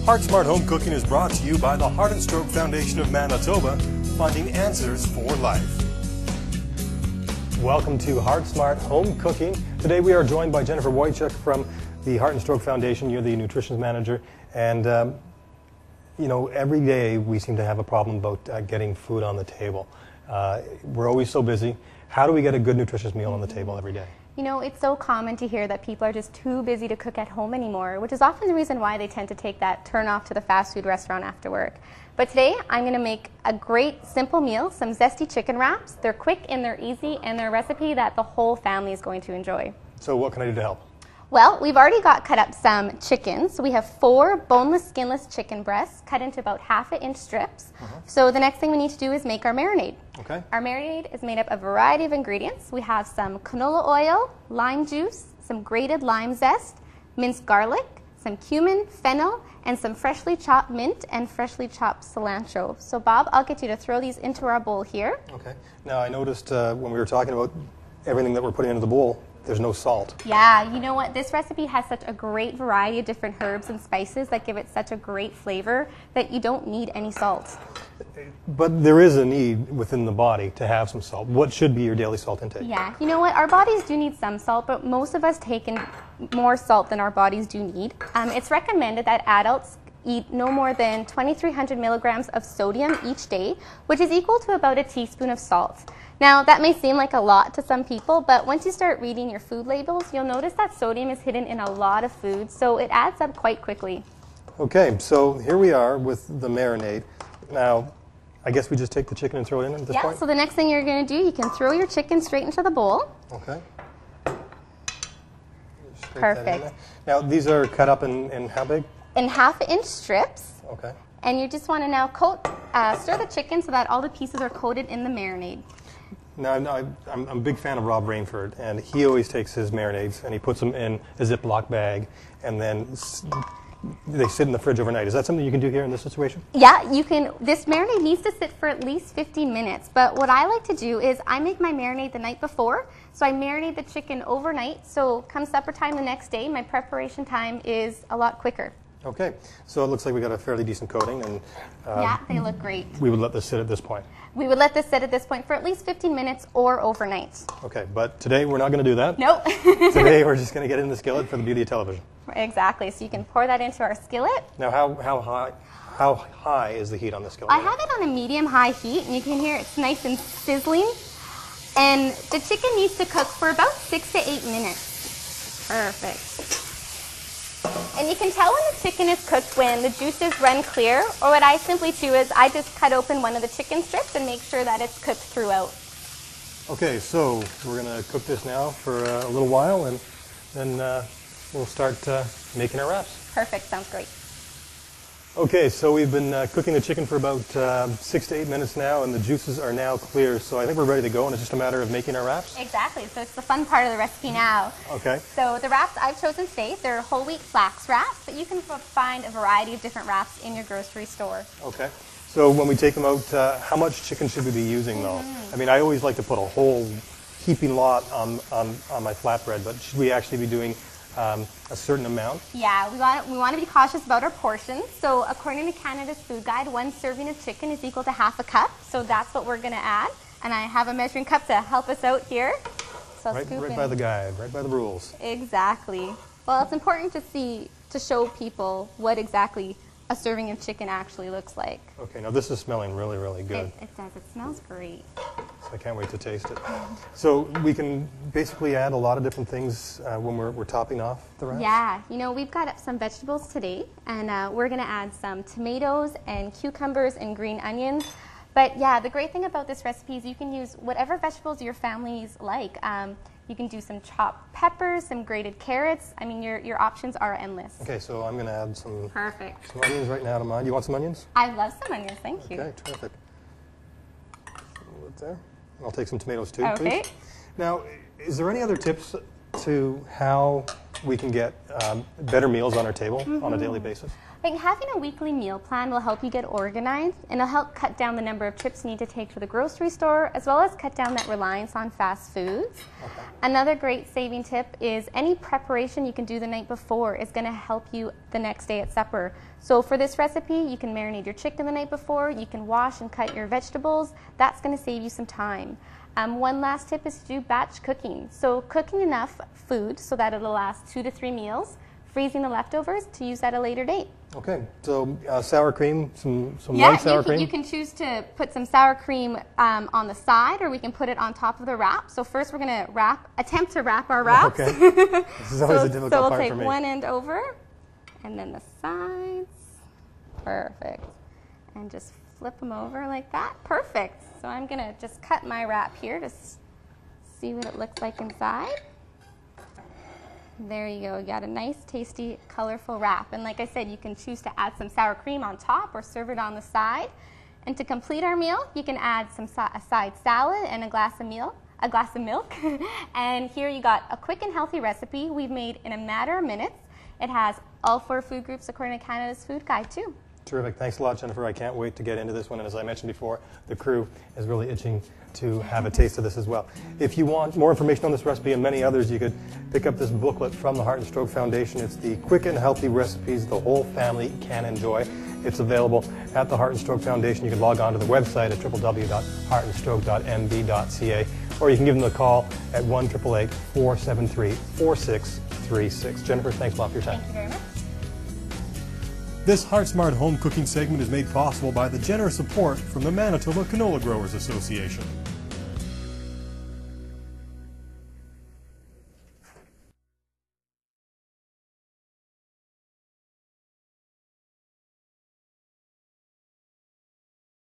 Heart Smart Home Cooking is brought to you by the Heart and Stroke Foundation of Manitoba, finding answers for life. Welcome to Heart Smart Home Cooking. Today we are joined by Jennifer Wojcik from the Heart and Stroke Foundation. You're the nutrition manager, and you know, every day we seem to have a problem about getting food on the table. We're always so busy. How do we get a good nutritious meal on the table every day? You know, it's so common to hear that people are just too busy to cook at home anymore, which is often the reason why they tend to take that turn off to the fast food restaurant after work. But today, I'm going to make a great simple meal, some zesty chicken wraps. They're quick and they're easy, and they're a recipe that the whole family is going to enjoy. So what can I do to help? Well, we've already got cut up some chicken. So we have 4 boneless, skinless chicken breasts cut into about 1/2 inch strips. So the next thing we need to do is make our marinade. Okay. Our marinade is made up of a variety of ingredients. We have some canola oil, lime juice, some grated lime zest, minced garlic, some cumin, fennel, and some freshly chopped mint and freshly chopped cilantro. So Bob, I'll get you to throw these into our bowl here. Okay. Now I noticed when we were talking about everything that we're putting into the bowl, there's no salt. Yeah, you know what? This recipe has such a great variety of different herbs and spices that give it such a great flavor that you don't need any salt. But there is a need within the body to have some salt. What should be your daily salt intake? Yeah, you know what? Our bodies do need some salt, but most of us take in more salt than our bodies do need. It's recommended that adults eat no more than 2,300 milligrams of sodium each day, which is equal to about a teaspoon of salt. Now, that may seem like a lot to some people, but once you start reading your food labels, you'll notice that sodium is hidden in a lot of foods, so it adds up quite quickly. Okay, so here we are with the marinade. Now, I guess we just take the chicken and throw it in at this point? Yeah, so the next thing you're going to do, you can throw your chicken straight into the bowl. Okay. Perfect. Now, these are cut up in how big? In 1/2 inch strips. Okay. And you just want to now stir the chicken so that all the pieces are coated in the marinade. Now, I'm a big fan of Rob Rainford, and he always takes his marinades and he puts them in a Ziploc bag, and then they sit in the fridge overnight. Is that something you can do here in this situation? Yeah, you can. This marinade needs to sit for at least 15 minutes, but what I like to do is I make my marinade the night before, so I marinate the chicken overnight, so come supper time the next day, my preparation time is a lot quicker. Okay, so it looks like we got a fairly decent coating, and yeah, they look great. We would let this sit at this point. We would let this sit at this point for at least 15 minutes or overnight. Okay, but today we're not going to do that. Nope. Today we're just going to get in the skillet for the beauty of television. Exactly. So you can pour that into our skillet. Now, how high is the heat on the skillet? I have it on a medium-high heat, and you can hear it's nice and sizzling. And the chicken needs to cook for about 6 to 8 minutes. Perfect. And you can tell when the chicken is cooked when the juices run clear, or what I simply do is I just cut open one of the chicken strips and make sure that it's cooked throughout. Okay, so we're going to cook this now for a little while, and then we'll start making our wraps. Perfect, sounds great. Okay, so we've been cooking the chicken for about 6 to 8 minutes now, and the juices are now clear, so I think we're ready to go, and it's just a matter of making our wraps? Exactly, so it's the fun part of the recipe now. Okay. So the wraps I've chosen today, they're whole wheat flax wraps, but you can find a variety of different wraps in your grocery store. Okay. So when we take them out, how much chicken should we be using, though? I mean, I always like to put a whole heaping lot on my flatbread, but should we actually be doing a certain amount? Yeah, we want to be cautious about our portions. So according to Canada's Food Guide, 1 serving of chicken is equal to 1/2 cup. So that's what we're going to add. And I have a measuring cup to help us out here. So right by the guide, right by the rules. Exactly. Well, it's important to show people what exactly a serving of chicken actually looks like. Okay, now this is smelling really, really good. It does. It smells great. So I can't wait to taste it. So we can basically add a lot of different things when we're topping off the wraps? Yeah. You know, we've got some vegetables today, and we're going to add some tomatoes and cucumbers and green onions. But yeah, the great thing about this recipe is you can use whatever vegetables your families like. You can do some chopped peppers, some grated carrots. I mean, your options are endless. Okay, so I'm going to add some onions right now to mine. You want some onions? I love some onions, thank you. Okay, terrific. There. I'll take some tomatoes too, okay. Please. Now, is there any other tips to how we can get better meals on our table on a daily basis? I think having a weekly meal plan will help you get organized, and it'll help cut down the number of trips you need to take to the grocery store, as well as cut down that reliance on fast foods. Okay. Another great saving tip is any preparation you can do the night before is going to help you the next day at supper. So for this recipe, you can marinate your chicken the night before, you can wash and cut your vegetables. That's going to save you some time. One last tip is to do batch cooking. So cooking enough food so that it'll last 2 to 3 meals, freezing the leftovers to use at a later date. Okay, so sour cream, some light sour cream? You can choose to put some sour cream on the side, or we can put it on top of the wrap. So first we're going to attempt to wrap our wraps. Okay, this is always a difficult part for me. So we'll take one end over, and then the sides. Perfect. And just flip them over like that. Perfect. So I'm going to just cut my wrap here to see what it looks like inside. There you go. You got a nice, tasty, colorful wrap. And like I said, you can choose to add some sour cream on top or serve it on the side. And to complete our meal, you can add a side salad and a glass of milk. And here you got a quick and healthy recipe we've made in a matter of minutes. It has all 4 food groups according to Canada's Food Guide too. Terrific. Thanks a lot, Jennifer. I can't wait to get into this one. And as I mentioned before, the crew is really itching to have a taste of this as well. If you want more information on this recipe and many others, you could pick up this booklet from the Heart and Stroke Foundation. It's the quick and healthy recipes the whole family can enjoy. It's available at the Heart and Stroke Foundation. You can log on to the website at www.heartandstroke.mb.ca, or you can give them a call at 1-888-473-4636. Jennifer, thanks a lot for your time. Thank you very much. This Heart Smart Home Cooking segment is made possible by the generous support from the Manitoba Canola Growers Association.